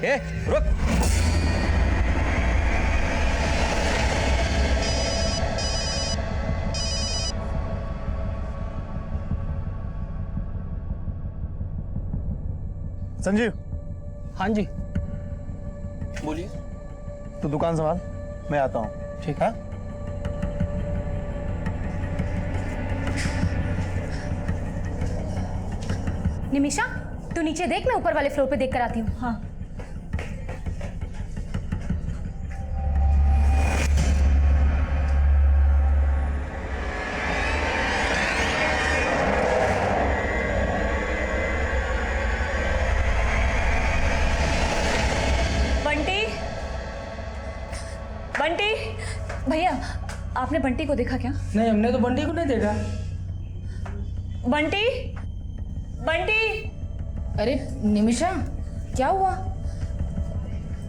ए, रुक। संजीव। हाँ जी बोलिए। तू दुकान संभाल, मैं आता हूँ। ठीक है। निमिषा, तू नीचे देख, मैं ऊपर वाले फ्लोर पे देख कर आती हूँ। हाँ। बंटी, बंटी, भैया आपने बंटी को देखा क्या? नहीं, हमने तो बंटी को नहीं देखा। बंटी, बंटी। अरे निमिषा, क्या हुआ?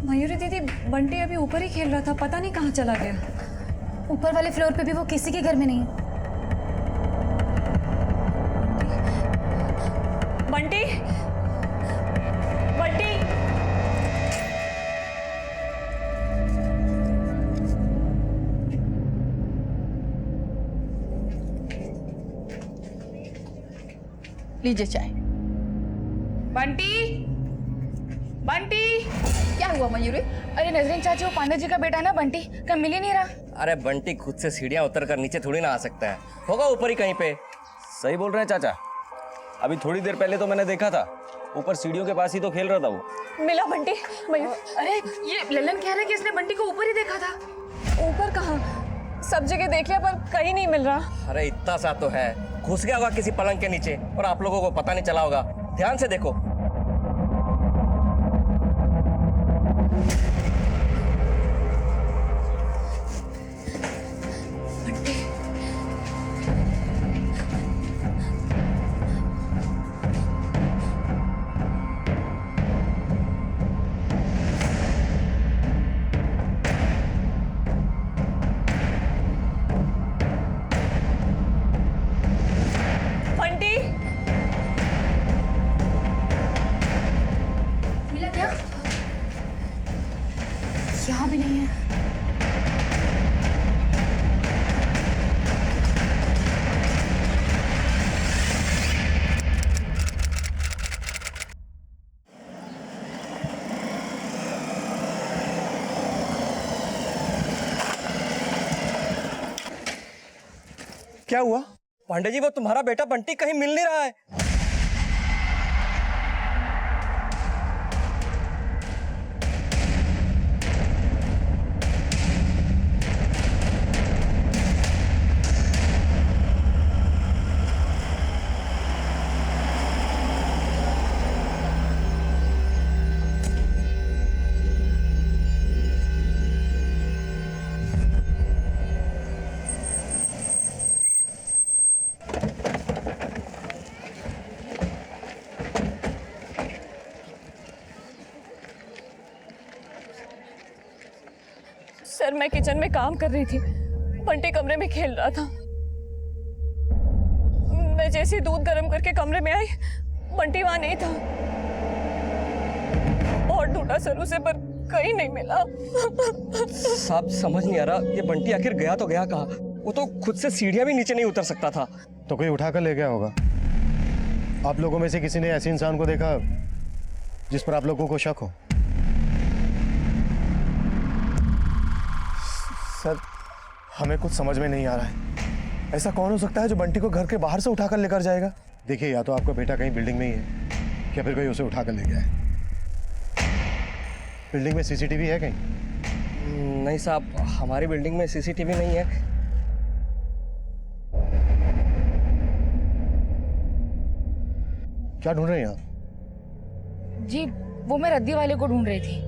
मयूरी दीदी, बंटी अभी ऊपर ही खेल रहा था, पता नहीं कहाँ चला गया। ऊपर वाले फ्लोर पे भी वो किसी के घर में नहीं है। बंटी, बंटी। लीजिए चाय। बंटी, बंटी। क्या हुआ मयूरी? अरे नजरीन चाची, वो पांडे जी का बेटा है ना बंटी, कहीं मिल ही नहीं रहा। अरे बंटी खुद से सीढ़ियां उतर कर नीचे थोड़ी ना आ सकता है, होगा ऊपर ही कहीं पे। सही बोल रहे हैं चाचा, अभी थोड़ी देर पहले तो मैंने देखा था, ऊपर सीढ़ियों के पास ही तो खेल रहा था वो। मिला बंटी? मयूर, अरे ये ललन कह रहा है कि इसने बंटी को ऊपर ही देखा था। ऊपर कहाँ? सब जगह देख लिया पर कहीं नहीं मिल रहा। अरे इतना सा तो है, घुस गया होगा किसी पलंग के नीचे और आप लोगों को पता नहीं चला होगा। ध्यान से देखो। बंटी, मिला क्या? यहाँ भी नहीं है। क्या हुआ? पांडे जी, वो तुम्हारा बेटा बंटी कहीं मिल नहीं रहा है। सर मैं किचन में काम कर रही थी, बंटी कमरे में खेल रहा था। मैं जैसे ही दूध गर्म करके कमरे में आई, बंटी वहां नहीं था। बहुत ढूंढा सर उसे, पर कहीं नहीं मिला। साहब समझ नहीं आ रहा, ये बंटी आखिर गया तो गया कहाँ? वो तो खुद से सीढ़ियां भी नीचे नहीं उतर सकता था। तो कोई उठा कर ले गया होगा। आप लोगों में से किसी ने ऐसे इंसान को देखा जिस पर आप लोगों को शक हो? सर, हमें कुछ समझ में नहीं आ रहा है। ऐसा कौन हो सकता है जो बंटी को घर के बाहर से उठाकर लेकर जाएगा? देखिए, या तो आपका बेटा कहीं बिल्डिंग में ही है या फिर कोई उसे उठाकर ले गया है। बिल्डिंग में सीसीटीवी है कहीं? नहीं साहब, हमारी बिल्डिंग में सीसीटीवी नहीं है। क्या ढूंढ रहे हैं आप? जी वो मैं रद्दी वाले को ढूंढ रही थी।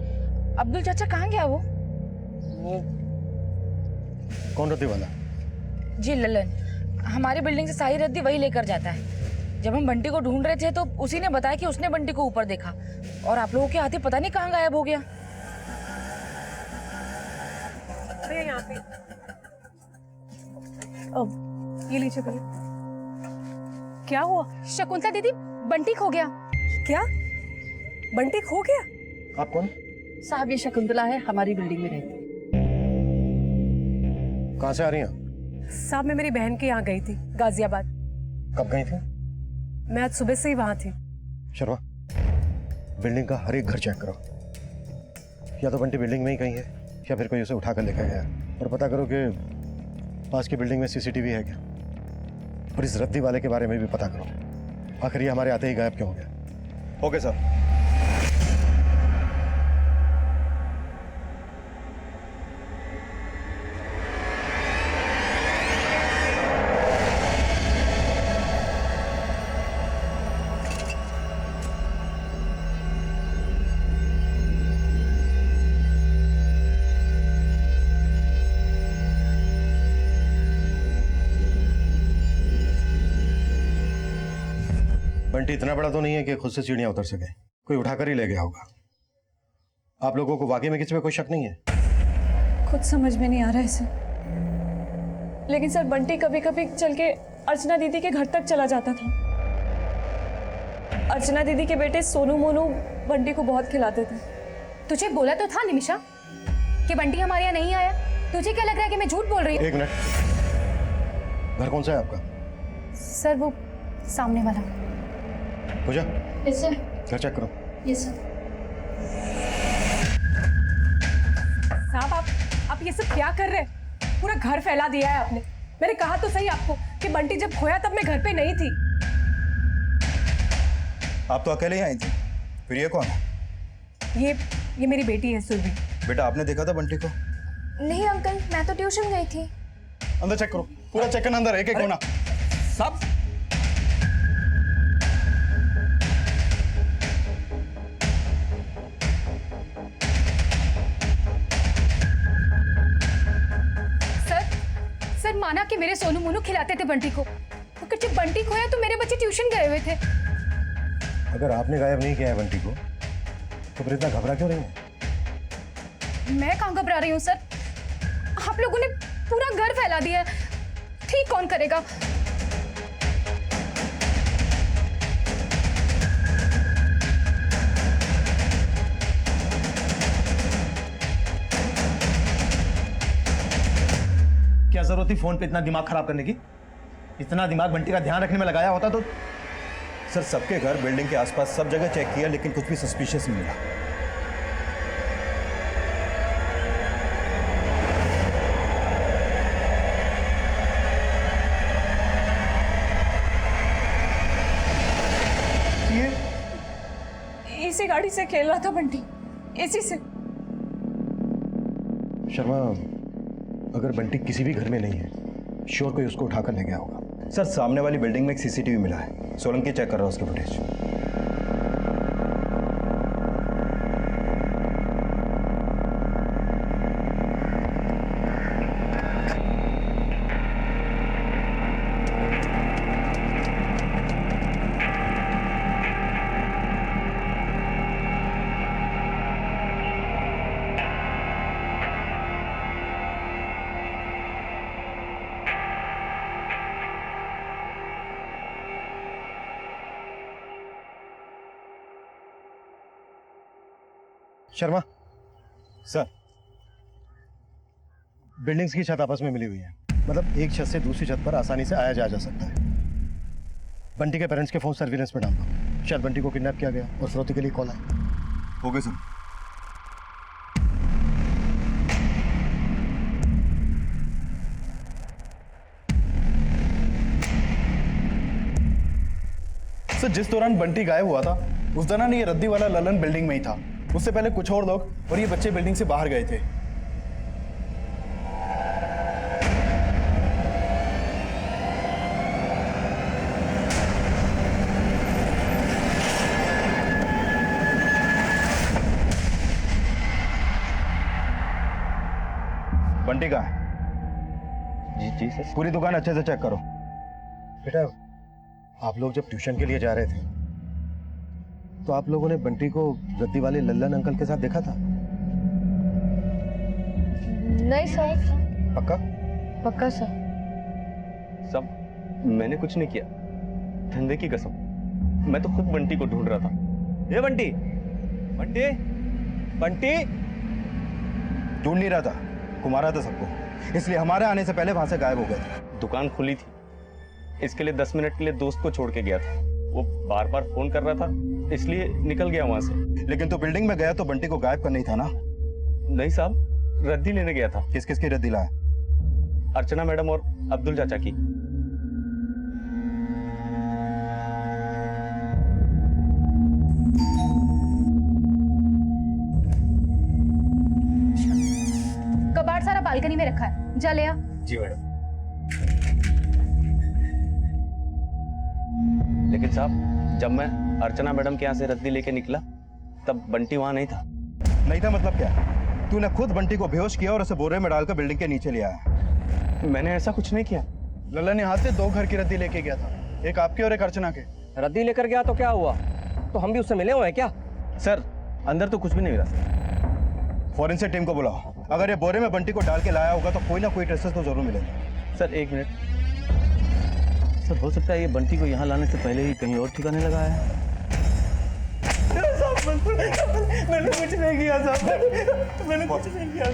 अब्दुल चाचा कहाँ गया वो? कौन रद्दी वाला? जी ललन, हमारी बिल्डिंग से सारी रद्दी वही लेकर जाता है। जब हम बंटी को ढूंढ रहे थे तो उसी ने बताया कि उसने बंटी को ऊपर देखा और आप लोगों के हाथी पता नहीं कहाँ गायब हो गया। यहाँ पे अब ये लीजिए भैया। क्या हुआ? शकुंतला दीदी, बंटी खो गया। क्या? बंटी खो गया? आप कौन? साहब ये शकुंतला है, हमारी बिल्डिंग में रहती है। कहाँ से आ रही हैं? साहब मैं मेरी बहन के यहाँ गई थी, गाजियाबाद। कब गई थी? मैं आज सुबह से ही वहाँ थी। शर्मा, बिल्डिंग का हर एक घर चेक करो। या तो बंटी बिल्डिंग में ही कहीं है या फिर कोई उसे उठा कर लेकर गया। और पता करो कि पास की बिल्डिंग में सीसीटीवी है क्या। और इस रद्दी वाले के बारे में भी पता करो, आखिर ये हमारे आते ही गायब क्यों हो गया। Okay sir. बंटी इतना बड़ा तो नहीं है कि खुद से सीढ़ियां उतर सके, कोई उठाकर ही ले गया होगा। आप लोगों को वाकई में किसी पे कोई शक नहीं है? खुद समझ में नहीं आ रहा है सर, लेकिन सर बंटी कभी कभी चल के अर्चना दीदी के घर तक चला जाता था। अर्चना दीदी के बेटे सोनू मोनू बंटी को बहुत खिलाते थे। तुझे बोला तो था निमिषा कि बंटी हमारे यहाँ नहीं आया। तुझे क्या लग रहा है कि मैं झूठ बोल रही हूँ? एक मिनट, घर कौन सा है आपका? सर वो सामने वाला। पूजा, यस सर। घर चेक करो। Yes sir. साहब आप ये सब क्या कर रहे हैं? पूरा घर फैला दिया है आपने। मैंने कहा तो सही आपको कि बंटी जब खोया तब मैं घर पे नहीं थी। आप तो अकेले ही आई थी, फिर ये कौन है? ये मेरी बेटी है सुरभि। बेटा आपने देखा था बंटी को? नहीं अंकल, मैं तो ट्यूशन गई थी। अंदर चेक करो, पूरा चेक करना अंदर, एक एक कोना। सब सर माना कि मेरे सोनू मोनू खिलाते थे बंटी को, मगर जब बंटी खोया तो मेरे बच्चे ट्यूशन गए हुए थे। अगर आपने गायब नहीं किया है बंटी को तो फिर इतना घबरा क्यों रही है? मैं कहाँ घबरा रही हूँ सर, आप लोगों ने पूरा घर फैला दिया है। ठीक कौन करेगा? क्या जरूरत थी फोन पे इतना दिमाग खराब करने की? इतना दिमाग बंटी का ध्यान रखने में लगाया होता तो। सर सबके घर, बिल्डिंग के आसपास सब जगह चेक किया, लेकिन कुछ भी सस्पिशियस नहीं मिला। इसी गाड़ी से खेल रहा था बंटी, इसी से। शर्मा, अगर बंटी किसी भी घर में नहीं है, श्योर कोई उसको उठाकर ले गया होगा। सर सामने वाली बिल्डिंग में एक सीसीटीवी मिला है, सोलंकी चेक कर रहा है उसके फुटेज। शर्मा, सर बिल्डिंग्स की छत आपस में मिली हुई है, मतलब एक छत से दूसरी छत पर आसानी से आया जा सकता है। बंटी के पेरेंट्स के फोन सर्विलेंस में डाल दो, शायद बंटी को किडनैप किया गया और फिरौती के लिए कॉल आया। Okay sir. सर जिस दौरान बंटी गायब हुआ था उस दौरान ये रद्दी वाला ललन बिल्डिंग में ही था। उससे पहले कुछ और लोग और ये बच्चे बिल्डिंग से बाहर गए थे। बंटी कहाँ है? जी सर। पूरी दुकान अच्छे से चेक करो। बेटा, आप लोग जब ट्यूशन के लिए जा रहे थे तो आप लोगों ने बंटी को रद्दी वाले लल्लन अंकल के साथ देखा था? नहीं सर। पक्का? पक्का सर। सब मैंने कुछ नहीं किया, धंधे की कसम। मैं तो खुद बंटी को ढूंढ रहा था। ये बंटी, बंटी, बंटी ढूंढ नहीं रहा था, घुमा रहा था सबको, इसलिए हमारे आने से पहले वहां से गायब हो गए थे। दुकान खुली थी, इसके लिए 10 मिनट के लिए दोस्त को छोड़ के गया था। वो बार बार फोन कर रहा था, इसलिए निकल गया वहां से। लेकिन तो बिल्डिंग में गया तो बंटी को गायब करना ही था ना? नहीं साहब, रद्दी लेने गया था। किस किस की रद्दी लाया? अर्चना मैडम और अब्दुल चाचा की। कबाड़ सारा बालकनी में रखा है, जा ले आ। जी मैडम। लेकिन साहब, जब मैं अर्चना मैडम के यहाँ से रद्दी लेके निकला तब बंटी वहां नहीं था। नहीं था मतलब क्या? तूने खुद बंटी को बेहोश किया और उसे बोरे में डालकर बिल्डिंग के नीचे ले आया। मैंने ऐसा कुछ नहीं किया। ललन यहाँ से 2 घर की रद्दी लेके गया था, एक आपकी और एक अर्चना के। रद्दी लेकर गया तो क्या हुआ? तो हम भी उससे मिले हुए हैं क्या? सर, अंदर तो कुछ भी नहीं मिला। फॉरेंसिक टीम को बुलाओ, अगर ये बोरे में बंटी को डाल के लाया होगा तो कोई ना कोई ट्रेसेस तो जरूर मिलेगा। Sir 1 minute. सर, हो सकता है ये बंटी को यहाँ लाने से पहले ही कहीं और ठिकाने लगाया है। मैंने कुछ नहीं किया साहब, मैंने कुछ नहीं किया।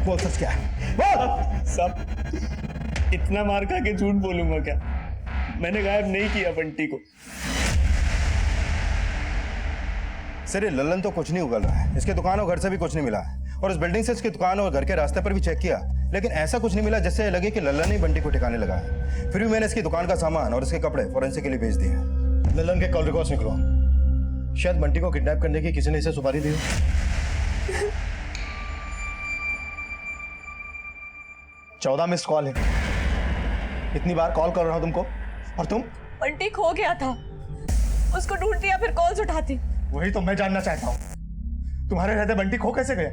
बोल सच क्या है? साहब, इतना मार खा के झूठ बोलूंगा क्या? मैंने गायब नहीं किया बंटी को। सर, ये ललन तो कुछ नहीं उगल रहा है, इसके दुकान और घर से भी कुछ नहीं मिला है, और इस बिल्डिंग से इसकी दुकान और घर के रास्ते पर भी चेक किया, लेकिन ऐसा कुछ नहीं मिला जिससे लगे कि ललन ने बंटी को ठिकाने लगाया। फिर भी मैंने इसकी दुकान का सामान और इसके कपड़े फॉरेंसिक के लिए भेज दिए। ललन के कॉल रिकॉर्ड्स निकलो, शायद बंटी को किडनैप करने की किसी ने इसे सुपारी दी हो। 14 मिस्ड कॉल है, इतनी बार कॉल कर रहा हूं तुमको, और तुम? बंटी खो गया था, उसको ढूंढती या फिर कॉल्स उठाती। वही तो मैं जानना चाहता हूं, तुम्हारे रहते बंटी खो कैसे गया?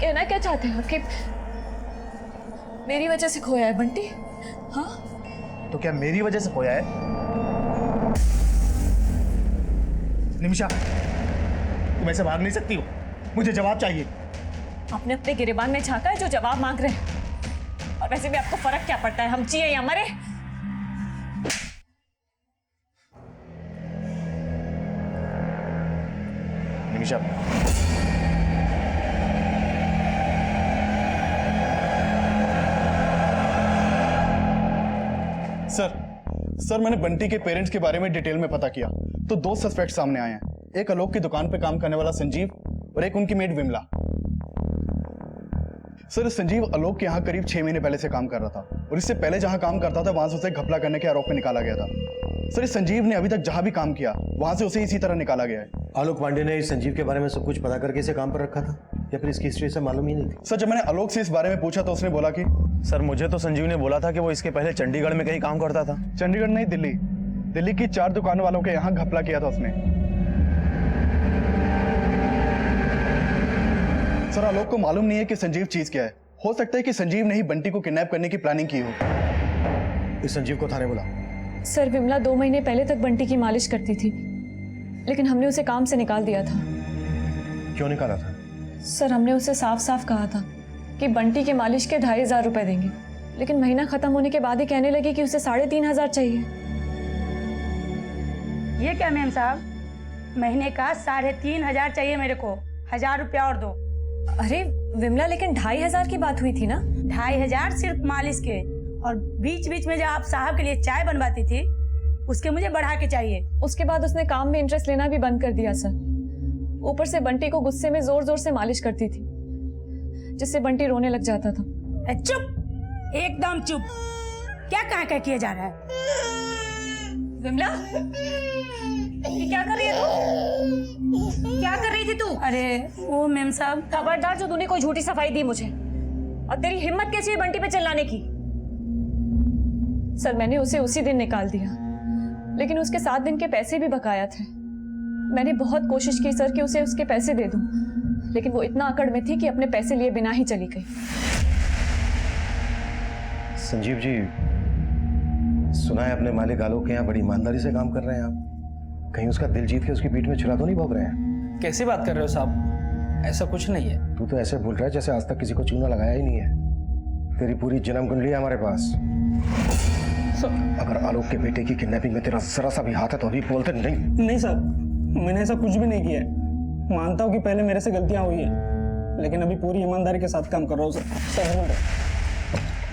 कहना क्या चाहते हो कि मेरी वजह से खोया है बंटी? हाँ, तो क्या मेरी वजह से खोया है? निमिषा, तुम ऐसे भाग नहीं सकती हो, मुझे जवाब चाहिए। आपने अपने गिरेबान में झांका है जो जवाब मांग रहे हैं। और वैसे भी आपको फर्क क्या पड़ता है, हम जिए या मरे? निमिषा, सर मैंने बंटी के पेरेंट्स के बारे में डिटेल में पता किया तो 2 सस्पेक्ट सामने आए हैं। एक आलोक की दुकान पे काम करने वाला संजीव और एक उनकी मेड विमला। सर, संजीव आलोक के यहाँ करीब 6 महीने पहले से काम कर रहा था और इससे पहले जहाँ काम करता था वहां से उसे घपला करने के आरोप में निकाला गया था। सर, इस संजीव ने अभी तक जहां भी काम किया वहां से उसे इसी तरह निकाला गया है। आलोक पांडे ने इस संजीव के बारे में सब कुछ पता करके इसे काम पर रखा था, या फिर इसकी हिस्ट्री से मालूम ही नहीं थी? सर, जब मैंने आलोक से इस बारे में पूछा तो उसने बोला कि सर, मुझे तो संजीव ने बोला था कि वो इसके पहले चंडीगढ़ में कहीं काम करता था। चंडीगढ़ नहीं, दिल्ली की 4 दुकान वालों के यहाँ घपला किया था उसने। सर, आलोक को मालूम नहीं है कि संजीव चीज क्या है। हो सकता है कि संजीव ने ही बंटी को किडनैप करने की प्लानिंग की हो। इस संजीव को थाने बुला। सर, विमला 2 महीने पहले तक बंटी की मालिश करती थी, लेकिन हमने उसे काम से निकाल दिया था। क्यों निकाला था? सर, हमने उसे साफ साफ कहा था कि बंटी के मालिश के 2500 रुपए देंगे, लेकिन महीना खत्म होने के बाद ही कहने लगी कि उसे 3500 चाहिए। ये क्या मैम साहब, महीने का 3500 चाहिए मेरे को, 1000 रुपया और दो। अरे विमला, लेकिन 2500 की बात हुई थी ना? 2500 सिर्फ मालिश के, और बीच बीच में जो आप साहब के लिए चाय बनवाती थी उसके मुझे बढ़ा के चाहिए। उसके बाद उसने काम में इंटरेस्ट लेना भी बंद कर दिया सर। ऊपर से बंटी को गुस्से में जोर जोर से मालिश करती थी, जिससे बंटी रोने लग जाता था। चुप, एकदम चुप। क्या कहा किया जा रहा है? विमला, ये क्या कर रही है तू? क्या कर रही थी तू? अरे वो मैम साहब, खबरदार जो तूने कोई झूठी सफाई दी मुझे। और तेरी हिम्मत कैसी है बंटी पे चिल्लाने की? सर, मैंने उसे उसी दिन निकाल दिया, लेकिन उसके 7 दिन के पैसे भी बकाया थे। मैंने बहुत कोशिश की सर कि उसे उसके पैसे दे दूं, लेकिन वो इतना अकड़ में थी कि अपने पैसे लिए बिना ही चली गई। संजीव जी, सुना है अपने मालिक आलोक के यहाँ बड़ी ईमानदारी से काम कर रहे हैं आप। कहीं उसका दिल जीत के उसकी पीठ में छुरा तो नहीं भोग रहे हैं? कैसी बात कर रहे हो साहब, ऐसा कुछ नहीं है। तू तो ऐसे बोल रहा है जैसे आज तक किसी को चूना लगाया ही नहीं है। तेरी पूरी जन्म कुंडली है हमारे पास। अगर आलोक के बेटे की किडनैपिंग में तेरा जरा सा भी हाथ है तो अभी बोलते नहीं। नहीं साहब, मैंने ऐसा कुछ भी नहीं किया है। मानता हूँ कि पहले मेरे से गलतियां हुई हैं, लेकिन अभी पूरी ईमानदारी के साथ काम कर रहा हूँ सर।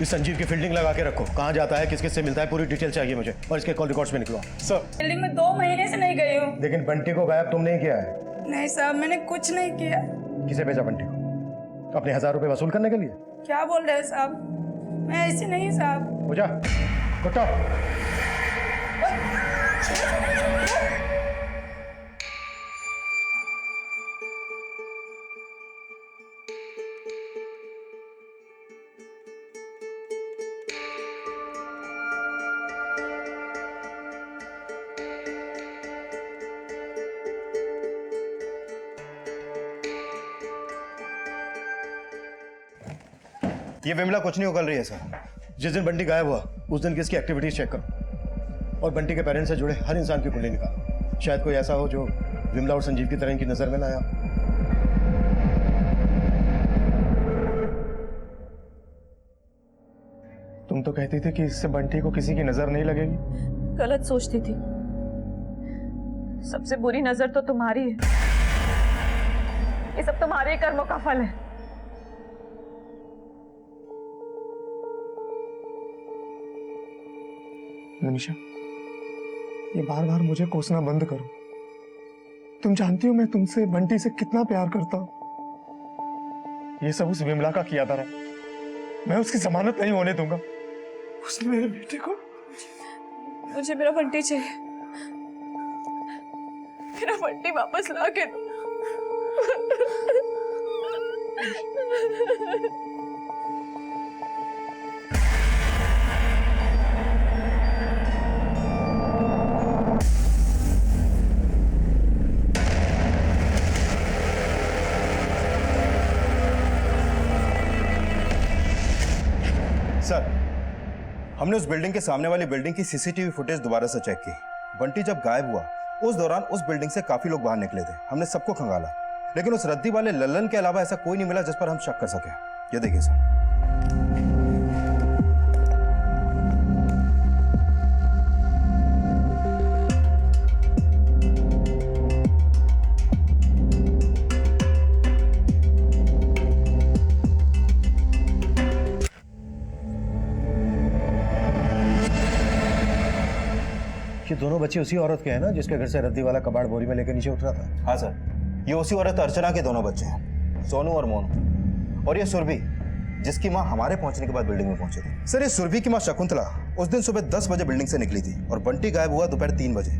इस संजीव की फील्डिंग लगा के रखो, कहाँ जाता है, किस किस से मिलता है, पूरी डिटेल चाहिए मुझे, और इसके कॉल रिकॉर्ड्स में निकलवाओ। सर बिल्डिंग में 2 महीने से नहीं गई हूँ। लेकिन बंटी को गायब तुमने ही किया है। नहीं साहब, मैंने कुछ नहीं किया। किसे भेजा बंटी को? अपने 1000 रुपए वसूल करने के लिए? क्या बोल रहे हैं साहब? मैं ऐसी नहीं साहब। हो जा, उठो। ये विमला कुछ नहीं उगल रही है सर। जिस दिन बंटी गायब हुआ उस दिन की इसकी एक्टिविटीज चेक करो और बंटी के पेरेंट्स से जुड़े हर इंसान की कुंडली निकालो। शायद कोई ऐसा हो जो विमला और संजीव की तरह इनकी नजर में ना आया। तुम तो कहती थी कि इससे बंटी को किसी की नजर नहीं लगेगी। गलत सोचती थी। सबसे बुरी नजर तो तुम्हारी है। ये सब तुम्हारे कर्मों का फल है। मनीषा, ये बार बार मुझे कोसना बंद करो। तुम जानती हो मैं तुमसे, बंटी से कितना प्यार करता हूं। ये सब उस विमला का किया था। मैं उसकी जमानत नहीं होने दूंगा। उसने मेरे बेटे को। मुझे मेरा बंटी चाहिए। मेरा बंटी वापस ला के दो। सर, हमने उस बिल्डिंग के सामने वाली बिल्डिंग की सीसीटीवी फुटेज दोबारा से चेक की। बंटी जब गायब हुआ उस दौरान उस बिल्डिंग से काफी लोग बाहर निकले थे। हमने सबको खंगाला, लेकिन उस रद्दी वाले लल्लन के अलावा ऐसा कोई नहीं मिला जिस पर हम शक कर सके। ये देखिए सर। ये दोनों बच्चे उसी औरत के हैं ना जिसके घर से रद्दी वाला कबाड़ बोरी में लेकर नीचे उतरा था? हाँ सर, ये उसी औरत अर्चना के दोनों बच्चे हैं, सोनू और मोनू। और ये सुरभि, जिसकी माँ हमारे पहुंचने के बाद बिल्डिंग में पहुंची थी। सर, ये सुरभि की माँ शकुंतला उस दिन सुबह 10 बजे बिल्डिंग से निकली थी और बंटी गायब हुआ दोपहर 3 बजे।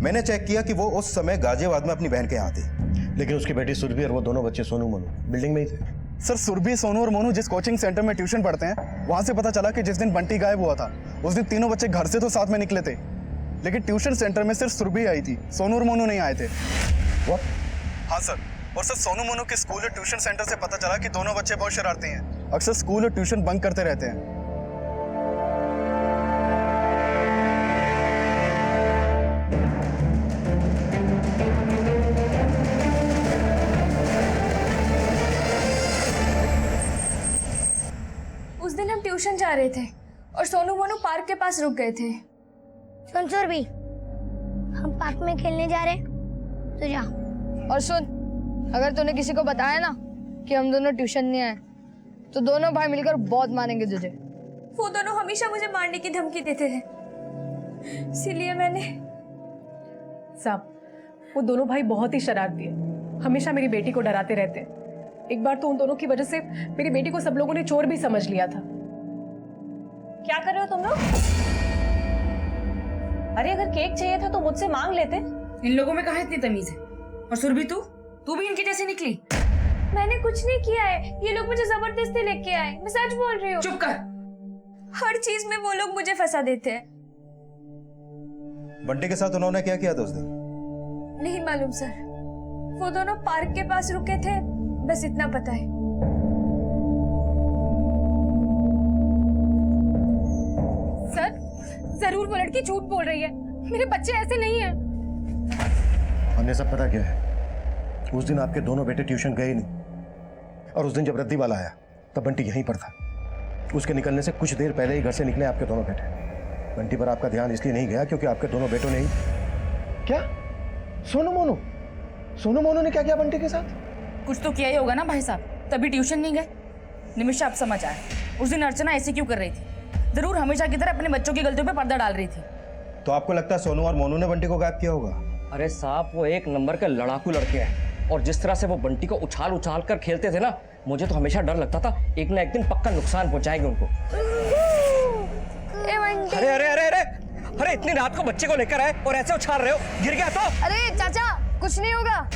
मैंने चेक किया कि वो उस समय गाजियाबाद में अपनी बहन के यहाँ थी। लेकिन उसकी बेटी सुरभि और वो दोनों बच्चे सोनू मोनू बिल्डिंग में ही थे। सर, सुरभि, सोनू और मोनू जिस कोचिंग सेंटर में ट्यूशन पढ़ते हैं, वहां से पता चला कि जिस दिन बंटी गायब हुआ था उस दिन तीनों बच्चे घर से तो साथ में निकले थे, लेकिन ट्यूशन सेंटर में सिर्फ सुरभि आई थी, सोनू और मोनू नहीं आए थे। What? हाँ सर, और सर सोनू मोनू के स्कूल और ट्यूशन सेंटर से पता चला कि दोनों बच्चे बहुत शरारती हैं, अक्सर स्कूल और ट्यूशन बंक करते रहते हैं। उस दिन हम ट्यूशन जा रहे थे और सोनू मोनू पार्क के पास रुक गए थे। सुन सुरभि, हम पार्क में खेलने जा रहे हैं, तो जा। और सुन, अगर तूने किसी को बताया ना कि हम दोनों ट्यूशन नहीं आए तो दोनों भाई मिलकर बहुत मारेंगे तुझे। वो दोनों हमेशा मुझे मारने की धमकी देते थे, इसीलिए मैंने। साहब, वो दोनों भाई बहुत ही शरारती है, हमेशा मेरी बेटी को डराते रहते हैं। एक बार तो उन दोनों की वजह से मेरी बेटी को सब लोगों ने चोर भी समझ लिया था। क्या कर रहे हो तुम लोग? अरे अगर केक चाहिए था तो मुझसे मांग लेते। इन लोगों में कहाँ इतनी तमीज है? और सुरभि, तू भी इनकी जैसी निकली। मैंने कुछ नहीं किया है, ये लोग मुझे जबरदस्ती लेके आए, मैं सच बोल रही हूँ। चुप कर। हर चीज में वो लोग मुझे फंसा देते हैं। बंटी के साथ उन्होंने क्या किया था उस दिन? नहीं मालूम सर, वो दोनों पार्क के पास रुके थे, बस इतना पता है। सर, जरूर वो लड़की झूठ बोल रही है, मेरे बच्चे ऐसे नहीं हैं। हमने सब पता किया है। उस दिन आपके दोनों बेटे ट्यूशन गए नहीं, और उस दिन जब रद्दी वाला आया तब बंटी यहीं पर था। उसके निकलने से कुछ देर पहले ही घर से निकले आपके दोनों बेटे। बंटी पर आपका ध्यान इसलिए नहीं गया क्योंकि आपके दोनों बेटों ने ही। क्या? सोनू मोनू? सोनू मोनू ने क्या किया बंटी के साथ? कुछ तो किया ही होगा ना भाई साहब, तभी ट्यूशन नहीं गए। निमिषा अब समझ आया, उस दिन अर्चना ऐसे क्यों कर रही थी। जरूर हमेशा की तरह अपने बच्चों की गलतियों पे पर्दा डाल रही थी। तो आपको लगता है सोनू और मोनू ने बंटी को गायब किया होगा? अरे साहब, वो एक नंबर के लड़ाकू लड़के हैं, और जिस तरह से वो बंटी को उछाल उछाल कर खेलते थे ना, मुझे तो हमेशा डर लगता था एक ना एक दिन पक्का नुकसान पहुंचाएंगे उनको। अरे अरे अरे अरे अरे, इतनी रात को बच्चे को लेकर आए और ऐसे उछाल रहे हो, गिर गया तो? अरे चाचा, कुछ नहीं होगा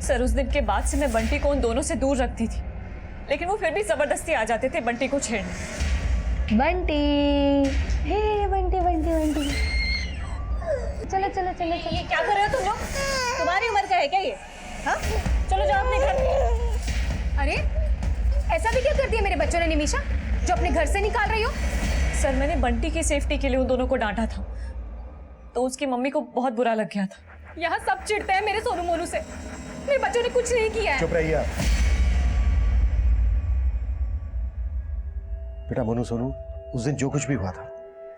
सर। उस दिन के बाद से मैं बंटी को उन दोनों से दूर रखती थी, लेकिन वो फिर भी जबरदस्ती आ जाते थे बंटी को छेड़ने। बंटी, हे बंटी बंटी बंटी, चलो चलो चलो चलो। ये क्या कर रहे हो तुम लोग? तुम्हारी उम्र का है क्या ये? हाँ, चलो जाओ अपने घर। अरे ऐसा भी क्या कर दिया मेरे बच्चों ने निमिषा, जो अपने घर से निकाल रही हो? सर, मैंने बंटी की सेफ्टी के लिए उन दोनों को डांटा था, तो उसकी मम्मी को बहुत बुरा लग गया था। यहाँ सब चिढ़ते हैं मेरे सोनू मोनू से, मेरे बच्चों ने कुछ नहीं किया है। चुप रहिए आप। बेटा मोनू सोनू, उस दिन जो कुछ भी हुआ था,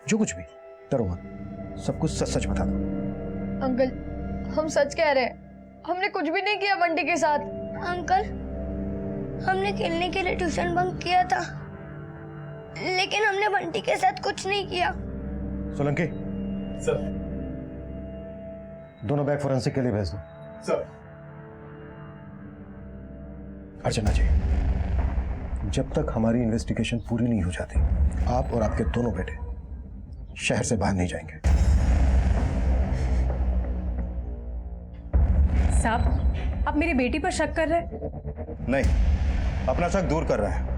जो कुछ भी, डरो मत, सब कुछ सच सच बता दो। अंकल, हम सच कह रहे हैं, हमने कुछ भी नहीं किया बंटी के साथ। अंकल, हमने खेलने के लिए ट्यूशन बंक किया था, लेकिन हमने बंटी के साथ कुछ नहीं किया। सोलंकी सर। दोनों बैग फोरेंसिक के लिए भेज दो। सर। अर्चना जी, जब तक हमारी इन्वेस्टिगेशन पूरी नहीं हो जाती, आप और आपके दोनों बेटे शहर से बाहर नहीं जाएंगे। साहब, आप मेरी बेटी पर शक कर रहे हैं? नहीं, अपना शक दूर कर रहा है।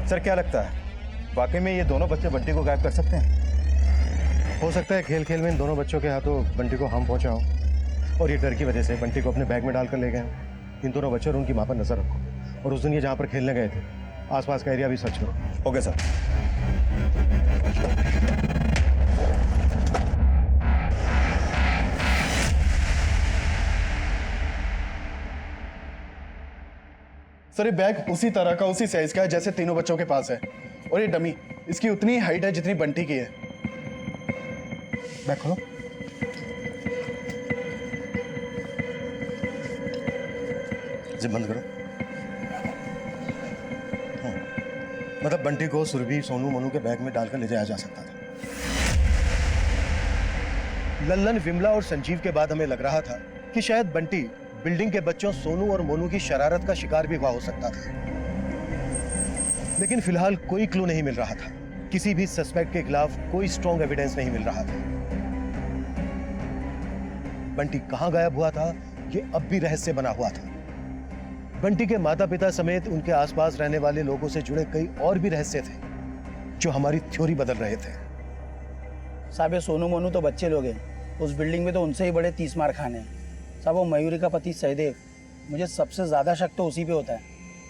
सर, क्या लगता है वाकई में ये दोनों बच्चे बंटी को गायब कर सकते हैं? हो सकता है खेल खेल में इन दोनों बच्चों के हाथों बंटी को हार्म पहुंचा हो, और ये डर की वजह से बंटी को अपने बैग में डालकर ले गए। इन दोनों बच्चों और उनकी मां पर नजर रखो, और उस दिन ये जहां पर खेलने गए थे आसपास का एरिया भी सर्च करो। Okay sir. सर, ये बैग उसी तरह का, उसी साइज का है जैसे तीनों बच्चों के पास है, और ये डमी, इसकी उतनी हाइट है जितनी बंटी की है। बैग खोलो। जिप बंद करो। मतलब बंटी को सुरभि सोनू मोनू के बैग में डालकर ले जाया जा सकता था। लल्लन, विमला और संजीव के बाद हमें लग रहा था कि शायद बंटी बिल्डिंग के बच्चों सोनू और मोनू की शरारत का शिकार भी हुआ हो सकता था, लेकिन फिलहाल कोई क्लू नहीं मिल रहा था। किसी भी सस्पेक्ट के खिलाफ कोई स्ट्रॉन्ग एविडेंस नहीं मिल रहा था। बंटी कहां गायब हुआ था, ये अब भी रहस्य बना हुआ था। बंटी के माता पिता समेत उनके आसपास रहने वाले लोगों से जुड़े कई और भी रहस्य थे, जो हमारी थ्योरी बदल रहे थे। साहब, ये सोनू मोनू तो बच्चे लोग हैं, उस बिल्डिंग में तो उनसे ही बड़े 30 मार खाने हैं। साहब, वो मयूरी का पति सहदेव, मुझे सबसे ज़्यादा शक तो उसी पे होता है।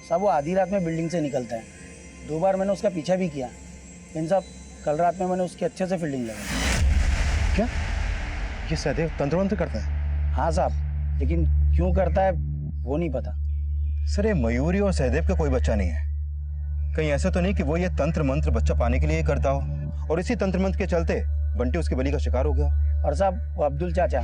साहब, वो आधी रात में बिल्डिंग से निकलता है। 2 बार मैंने उसका पीछा भी किया, लेकिन साहब कल रात में मैंने उसकी अच्छे से फील्डिंग लगाई। क्या ये सहदेव तंत्र मंत्र करता है? हाँ साहब, लेकिन क्यों करता है वो नहीं पता। सर, ये मयूरी और सहदेव का कोई बच्चा नहीं है। कहीं ऐसा तो नहीं कि वो ये तंत्र मंत्र बच्चा पाने के लिए ही करता हो, और इसी तंत्र मंत्र के चलते बंटी उसकी बलि का शिकार हो गया। और साहब, वो अब्दुल चाचा,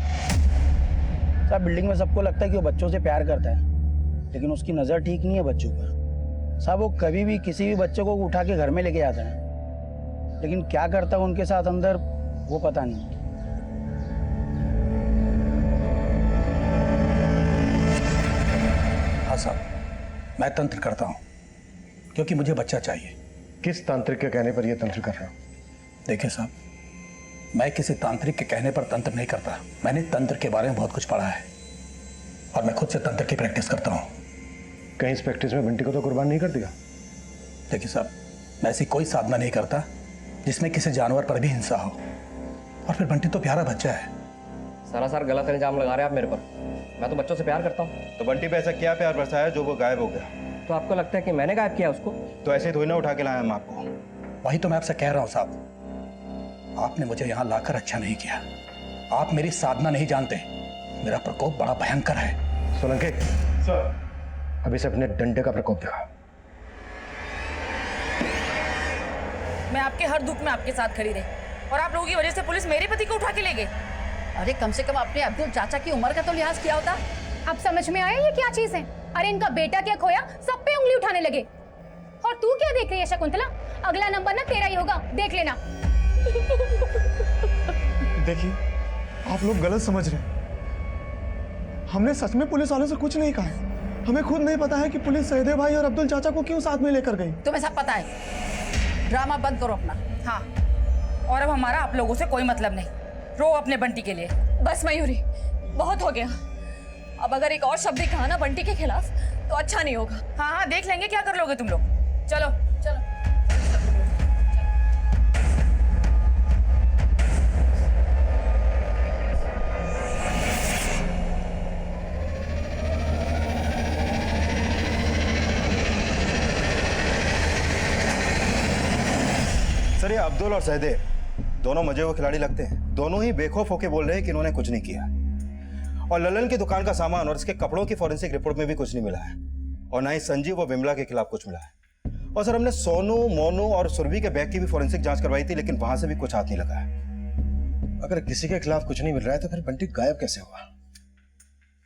साहब बिल्डिंग में सबको लगता है कि वो बच्चों से प्यार करता है, लेकिन उसकी नज़र ठीक नहीं है बच्चों पर। साहब, वो कभी भी किसी भी बच्चे को उठा के घर में लेके आता है, लेकिन क्या करता है उनके साथ अंदर वो पता नहीं। हाँ साहब, मैं तंत्र करता हूँ क्योंकि मुझे बच्चा चाहिए। किस तांत्रिक के कहने पर यह तंत्र कर रहा हो? देखिए साहब, मैं किसी तांत्रिक के कहने पर तंत्र नहीं करता। मैंने तंत्र के बारे में बहुत कुछ पढ़ा है और मैं खुद से तंत्र की प्रैक्टिस करता हूँ। कहीं इस प्रैक्टिस में बंटी को तो कुर्बान नहीं कर दिया? देखिए साहब, मैं ऐसी कोई साधना नहीं करता जिसमें किसी जानवर पर भी हिंसा हो, और फिर बंटी तो प्यारा बच्चा है। सरासर गलत इल्जाम लगा रहे हैं आप मेरे पर। मैं तो बच्चों से प्यार करता हूँ। तो बंटी पे ऐसा क्या प्यार बरसाया जो वो गायब हो गया? तो आपको लगता है कि मैंने गायब किया उसको? तो ऐसे थोड़ी ना उठा के लाया हम आपको। वही तो मैं आपसे कह रहा हूँ साहब, आपने मुझे यहाँ लाकर अच्छा नहीं किया। आप मेरी साधना नहीं जानते, मेरा प्रकोप बड़ा भयंकर है। सोलंकी सर, अभी से अपने डंडे का प्रकोप दिखा। मैं आपके हर दुख में आपके साथ खड़ी रही और आप लोगों की वजह से पुलिस मेरे पति को उठा के ले गई। अरे कम से कम अपने अब्दुल चाचा की उम्र का तो लिहाज किया होता। अब समझ में आया ये क्या चीज है? अरे इनका बेटा क्या खोया, सब पे उंगली उठाने लगे। और तू क्या देख रही है शकुंतला? अगला नंबर ना तेरा ही होगा, देख लेना। देखिए, आप लोग गलत समझ रहे हैं। हमने सच में पुलिस वालों से कुछ नहीं कहा है। हमें खुद नहीं पता है कि पुलिस सहदेव भाई और अब्दुल चाचा को क्यों साथ में लेकर गई। तुम्हें सब पता है। ड्रामा बंद करो अपना। हाँ, और अब हमारा आप लोगों से कोई मतलब नहीं। रो अपने बंटी के लिए। बस मयूरी, बहुत हो गया। अब अगर एक और शब्द कहा ना बंटी के खिलाफ तो अच्छा नहीं होगा। हाँ हाँ, देख लेंगे क्या कर लोगे तुम लोग। चलो चलो। सर, ये अब्दुल और सहदेव दोनों मजे हुए खिलाड़ी लगते हैं। दोनों ही बेखौफ होके बोल रहे हैं कि इन्होंने कुछ नहीं किया। और ललन की दुकान का सामान और इसके कपड़ों की फॉरेंसिक रिपोर्ट में भी कुछ नहीं मिला है, और ना ही संजीव और विमला के खिलाफ कुछ मिला है। और सर, हमने सोनू, मोनू और सुरभि के बैग की भी फॉरेंसिक जांच करवाई थी, लेकिन वहां से भी कुछ हाथ नहीं लगा है। अगर किसी के खिलाफ कुछ नहीं मिल रहा है तो फिर बंटी गायब कैसे हुआ?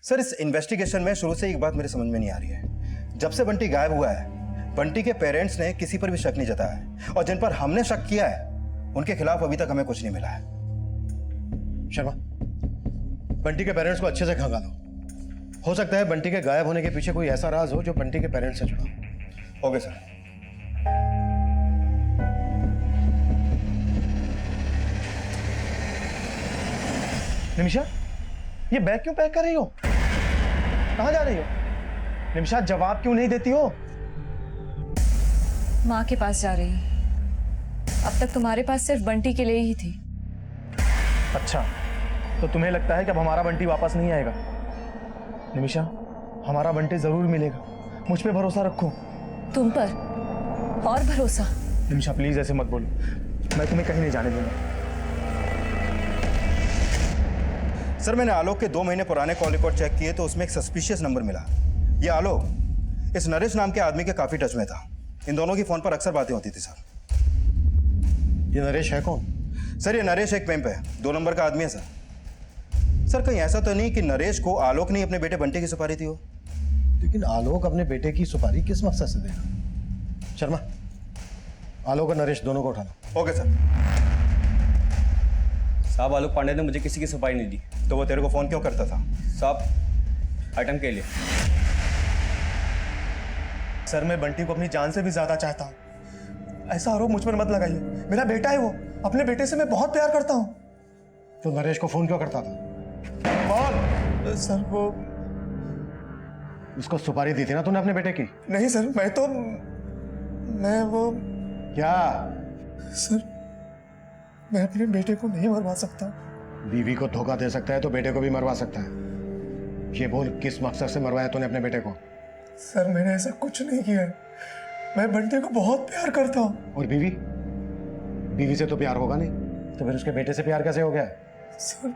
सर, इस इन्वेस्टिगेशन में शुरू से एक बात मेरे समझ में नहीं आ रही है। जब से बंटी गायब हुआ है, बंटी के पेरेंट्स ने किसी पर भी शक नहीं जताया है, और जिन पर हमने शक किया है उनके खिलाफ अभी तक हमें कुछ नहीं मिला है। शर्मा, बंटी के पेरेंट्स को अच्छे से खंगालो। हो सकता है बंटी के गायब होने के पीछे कोई ऐसा राज हो जो बंटी के पेरेंट्स से जुड़ा हो। Okay sir. निमिषा, ये बैग क्यों पैक कर रही हो? कहाँ जा रही हो? निमिषा, जवाब क्यों नहीं देती हो? माँ के पास जा रही। अब तक तुम्हारे पास सिर्फ बंटी के लिए ही थी। अच्छा, तो तुम्हें लगता है कि अब हमारा बंटी वापस नहीं आएगा? निमिषा, हमारा बंटी जरूर मिलेगा। मुझ पे भरोसा रखो। तुम पर और भरोसा? निमिषा प्लीज ऐसे मत बोलो, मैं तुम्हें कहीं नहीं जाने दूंगा। सर, मैंने आलोक के 2 महीने पुराने कॉल रिकॉर्ड चेक किए तो उसमें एक सस्पिशियस नंबर मिला। ये आलोक इस नरेश नाम के आदमी के काफी टच में था। इन दोनों की फोन पर अक्सर बातें होती थी। सर, ये नरेश है कौन? सर, ये नरेश एक पेम्प है, 2 नंबर का आदमी है। सर, कहीं ऐसा तो नहीं कि नरेश को आलोक ने अपने बेटे बंटी की सुपारी दी हो? लेकिन आलोक अपने बेटे की सुपारी किस मकसद से देगा? शर्मा, आलोक और नरेश दोनों को उठा लो। Okay sir. साहब, आलोक पांडे ने मुझे किसी की सुपारी नहीं दी। तो वो तेरे को फोन क्यों करता था? साहब, आइटम के लिए। सर, मैं बंटी को अपनी जान से भी ज्यादा चाहता हूँ। ऐसा आरोप मुझ पर मत लगाइए। मेरा बेटा है वो। अपने बेटे से मैं बहुत प्यार करता हूँ। तो नरेश को फोन क्यों करता था? कौन? सर, वो उसको सुपारी दी थी ना तूने अपने बेटे की? नहीं सर, मैं वो क्या? सर, मैं अपने बेटे को नहीं मरवा सकता। बीवी को धोखा दे सकता है तो बेटे को भी मरवा सकता है। ये बोल, किस मकसद से मरवाया तूने अपने बेटे को? सर, मैंने ऐसा कुछ नहीं किया है। मैं बंटी को बहुत प्यार करता हूँ। और बीवी? बीवी से तो प्यार होगा नहीं, तो फिर उसके बेटे से प्यार कैसे हो गया? सर,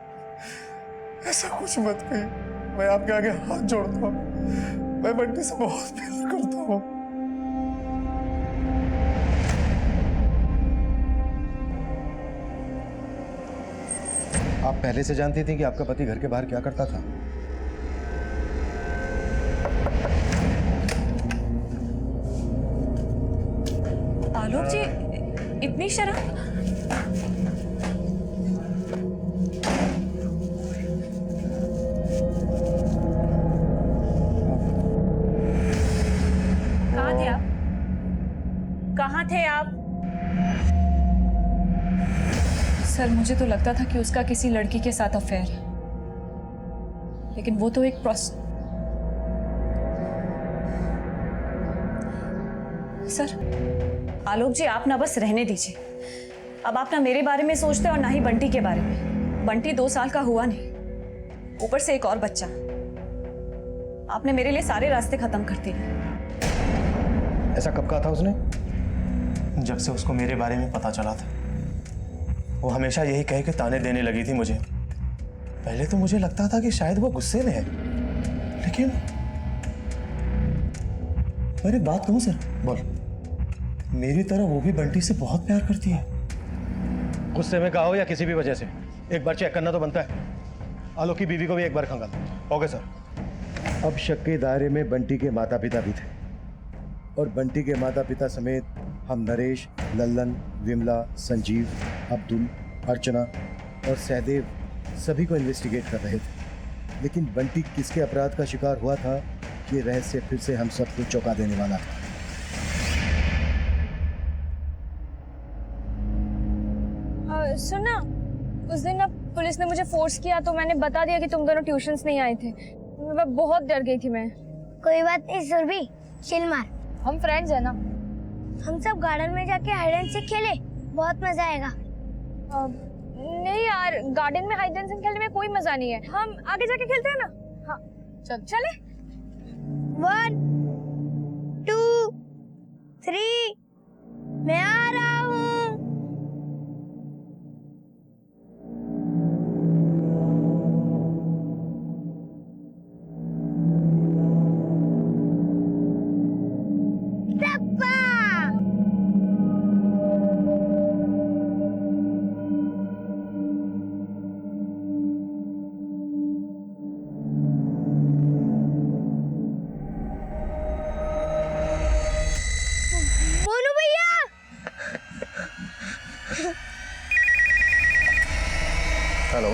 ऐसा कुछ मत कहिए। मैं आपके आगे हाथ जोड़ता हूँ। मैं बंटी से बहुत प्यार करता हूँ। आप पहले से जानती थी कि आपका पति घर के बाहर क्या करता था? आलोक जी, इतनी शर्म? कहाँ थे आप? कहाँ थे आप? सर, मुझे तो लगता था कि उसका किसी लड़की के साथ अफेयर है, लेकिन वो तो एक सर, आलोक जी, आप ना बस रहने दीजिए। अब आप ना मेरे बारे में सोचते और ना ही बंटी के बारे में। बंटी 2 साल का हुआ नहीं, ऊपर से एक और बच्चा। आपने मेरे लिए सारे रास्ते खत्म कर दिए। ऐसा कब कहा था उसने? जब से उसको मेरे बारे में पता चला था। वो हमेशा यही कह के ताने देने लगी थी मुझे। पहले तो मुझे लगता था कि शायद वो गुस्से में है, लेकिन मेरी बात कहूं सर? बोल। मेरी तरह वो भी बंटी से बहुत प्यार करती है। गुस्से में कहा हो या किसी भी वजह से, एक बार चेक करना तो बनता है। आलोक की बीवी को भी एक बार खंगाल। Okay sir. अब शक के दायरे में बंटी के माता पिता भी थे, और बंटी के माता पिता समेत हम नरेश, लल्लन, विमला, संजीव, अब्दुल, अर्चना और सहदेव सभी को इन्वेस्टिगेट कर रहे थे। लेकिन बंटी किसके अपराध का शिकार हुआ था, ये रहस्य फिर से हम सबको चौंका देने वाला था। सुनना, उस दिन ना पुलिस ने मुझे फोर्स किया तो मैंने बता दिया कि तुम दोनों ट्यूशंस नहीं आए थे। मैं बहुत डर गई थी मैं। कोई बात नहीं सुरभि, चिल मार। हम फ्रेंड्स हैं ना। हम सब गार्डन में जाके हाइड एंड सीक खेले, बहुत मजा आएगा। नहीं यार, गार्डन में हाइड एंड सीक खेलने में कोई मजा नहीं है। हम आगे जाके खेलते हैं ना। हाँ चले। 1 2 3 मैं आ रहा हूँ। हेलो।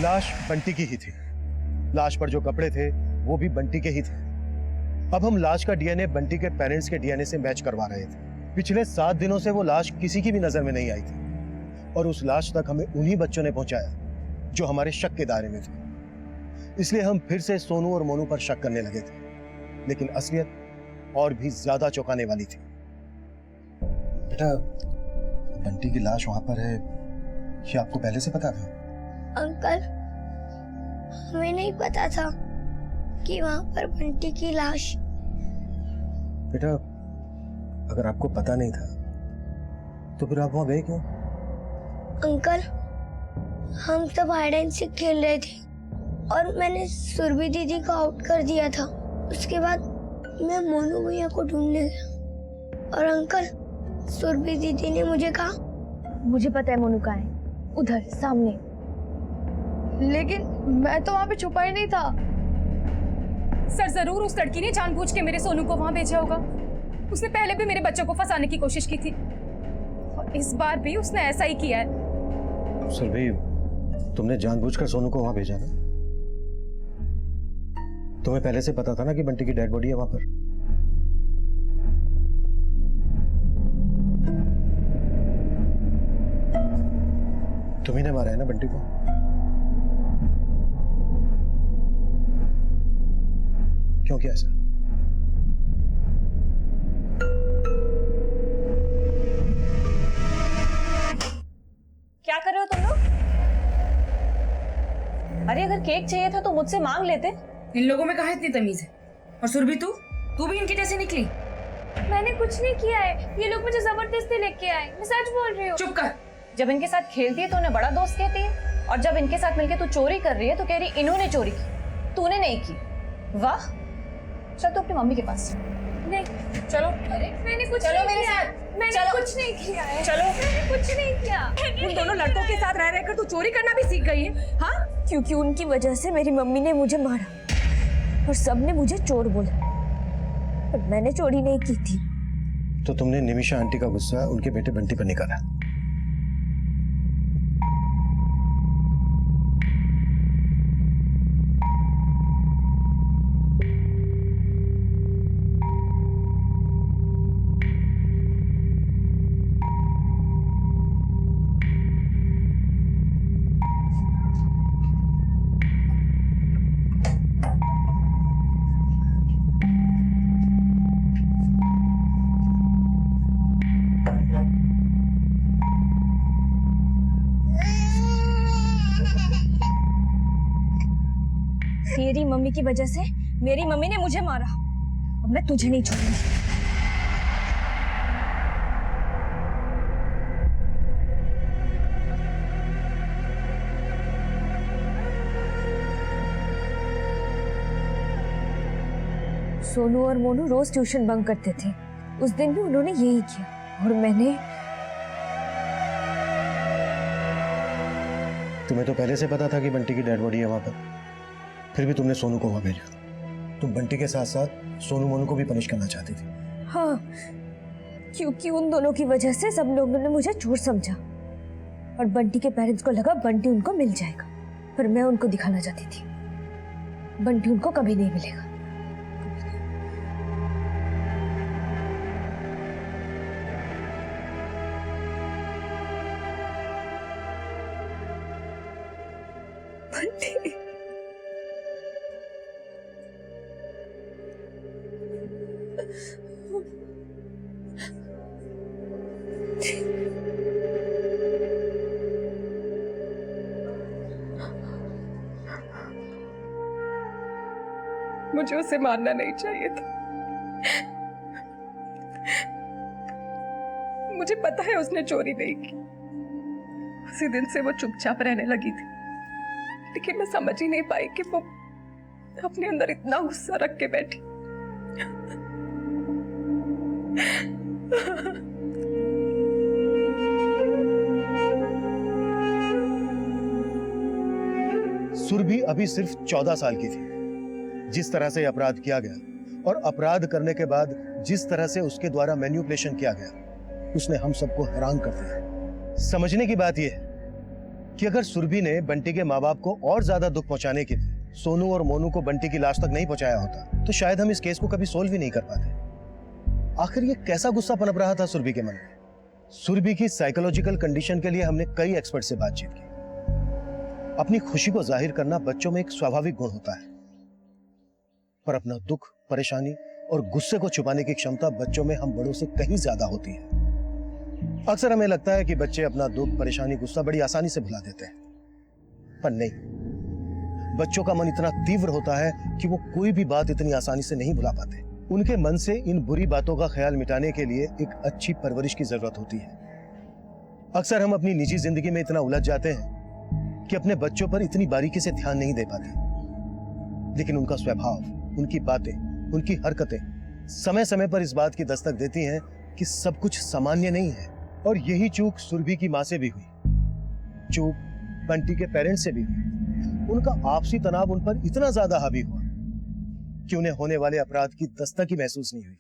लाश बंटी की ही थी। लाश पर जो कपड़े थे वो भी बंटी के ही थे। अब हम लाश का डीएनए बंटी के पेरेंट्स के डीएनए से मैच करवा रहे थे। पिछले 7 दिनों से वो लाश किसी की भी नजर में नहीं आई थी, और उस लाश तक हमें उन्हीं बच्चों ने पहुंचाया जो हमारे शक के दायरे में थे। इसलिए हम फिर से सोनू और मोनू पर शक करने लगे थे, लेकिन असलियत और भी ज्यादा चौंकाने वाली थी। बेटा, बंटी की लाश वहां पर है, ये आपको पहले से पता था? अंकल, हमें नहीं पता था कि वहां पर बंटी की लाश। बेटा, अगर आपको पता नहीं था तो फिर आप वहां गए क्यों? अंकल, हम सब हाइड एंड सीक खेल रहे थे और मैंने सुरभि दीदी को आउट कर दिया था। उसके बाद मैं मोनू भैया को ढूंढने गया, और अंकल, सुरभि दीदी ने मुझे कहा, मुझे पता है मोनू कहाँ है, उधर सामने। लेकिन मैं तो वहां पे छुपा ही नहीं था। सर, जरूर उस लड़की ने जानबूझ के मेरे सोनू को वहां भेजा होगा। उसने पहले भी मेरे बच्चों को फंसाने की कोशिश की थी, और इस बार भी उसने ऐसा ही किया है। सुरभि, तुमने जानबूझकर सोनू को वहां भेजा ना? तुम्हें पहले से पता था ना कि बंटी की डेड बॉडी है वहां पर? तुम्ही ने मारा है ना बंटी को? क्यों किया ऐसा? क्या कर रहे हो तुम लोग? अरे अगर केक चाहिए था तो मुझसे मांग लेते। इन लोगों में कहाँ इतनी तमीज है? और सुरभि, तू भी इनकी जैसे निकली? मैंने कुछ नहीं किया है, ये लोग मुझे जबरदस्ती लेके आए। मैं सच बोल रही हूँ। चुप कर। जब इनके साथ खेलती है तो उन्हें बड़ा दोस्त कहती है, और जब इनके साथ मिलके तू चोरी कर रही है तो कह रही इन्होंने चोरी की, तूने नहीं की। वाह, चल तू अपनी मम्मी के पास। नहीं, चलो। अरे मैंने कुछ चलो नहीं मेरे किया। साथ। मैंने चलो। कुछ नहीं किया है। चलो। मैंने कुछ नहीं किया। उन दोनों लड़कों के साथ रह रहकर तू चोरी करना भी सीख गई है, हाँ? क्योंकि उनकी वजह से मेरी मम्मी ने मुझे मारा और सबने मुझे चोर बोला, पर मैंने चोरी नहीं की थी। तो तुमने निमिषा आंटी का गुस्सा उनके बेटे बंटी पर निकाला। तेरी मम्मी की वजह से मेरी मम्मी ने मुझे मारा। अब मैं तुझे नहीं छोड़ूंगी। सोनू और मोनू रोज ट्यूशन बंक करते थे। उस दिन भी उन्होंने यही किया और मैंने। तुम्हें तो पहले से पता था कि बंटी की डेड बॉडी है वहां पर, फिर भी तुमने सोनू को वहां भेजा। तुम बंटी के साथ साथ सोनू मोनू को भी पनिश करना चाहती थी। हाँ, क्योंकि उन दोनों की वजह से सब लोगों ने मुझे चोर समझा और बंटी के पेरेंट्स को लगा बंटी उनको मिल जाएगा, पर मैं उनको दिखाना चाहती थी बंटी उनको कभी नहीं मिलेगा। बंटी मुझे उसे मारना नहीं चाहिए था। मुझे पता है उसने चोरी नहीं की। उसी दिन से वो चुपचाप रहने लगी थी, लेकिन मैं समझ ही नहीं पाई कि वो अपने अंदर इतना गुस्सा रख के बैठी। सुरभि अभी सिर्फ 14 साल की थी। जिस तरह से अपराध किया गया और अपराध करने के बाद जिस तरह से उसके द्वारा मैन्युपुलेशन किया गया, उसने हम सबको हैरान कर दिया। समझने की बात यह है कि अगर सुरभि ने बंटी के माँ बाप को और ज्यादा दुख पहुंचाने के लिए सोनू और मोनू को बंटी की लाश तक नहीं पहुंचाया होता, तो शायद हम इस केस को कभी सोल्व ही नहीं कर पाते। आखिर ये कैसा गुस्सा पनप रहा था सुरभि के मन में? सुरभि की साइकोलॉजिकल कंडीशन के लिए हमने कई एक्सपर्ट से बातचीत की। अपनी खुशी को जाहिर करना बच्चों में एक स्वाभाविक गुण होता है, पर अपना दुख, परेशानी और गुस्से को छुपाने की क्षमता बच्चों में हम बड़ों से कहीं ज्यादा होती है। अक्सर हमें लगता है कि बच्चे अपना दुख, परेशानी, गुस्सा बड़ी आसानी से भुला देते हैं, पर नहीं। बच्चों का मन इतना तीव्र होता है कि वो कोई भी बात इतनी आसानी से नहीं भुला पाते। उनके मन से इन बुरी बातों का ख्याल मिटाने के लिए एक अच्छी परवरिश की जरूरत होती है। अक्सर हम अपनी निजी जिंदगी में इतना उलझ जाते हैं कि अपने बच्चों पर इतनी बारीकी से ध्यान नहीं दे पाते, लेकिन उनका स्वभाव, उनकी बातें, उनकी हरकतें समय समय पर इस बात की दस्तक देती हैं कि सब कुछ सामान्य नहीं है। और यही चूक सुरभि की मां से भी हुई, चूक बंटी के पेरेंट्स से भी हुई। उनका आपसी तनाव उन पर इतना ज्यादा हावी हुआ कि उन्हें होने वाले अपराध की दस्तक ही महसूस नहीं हुई।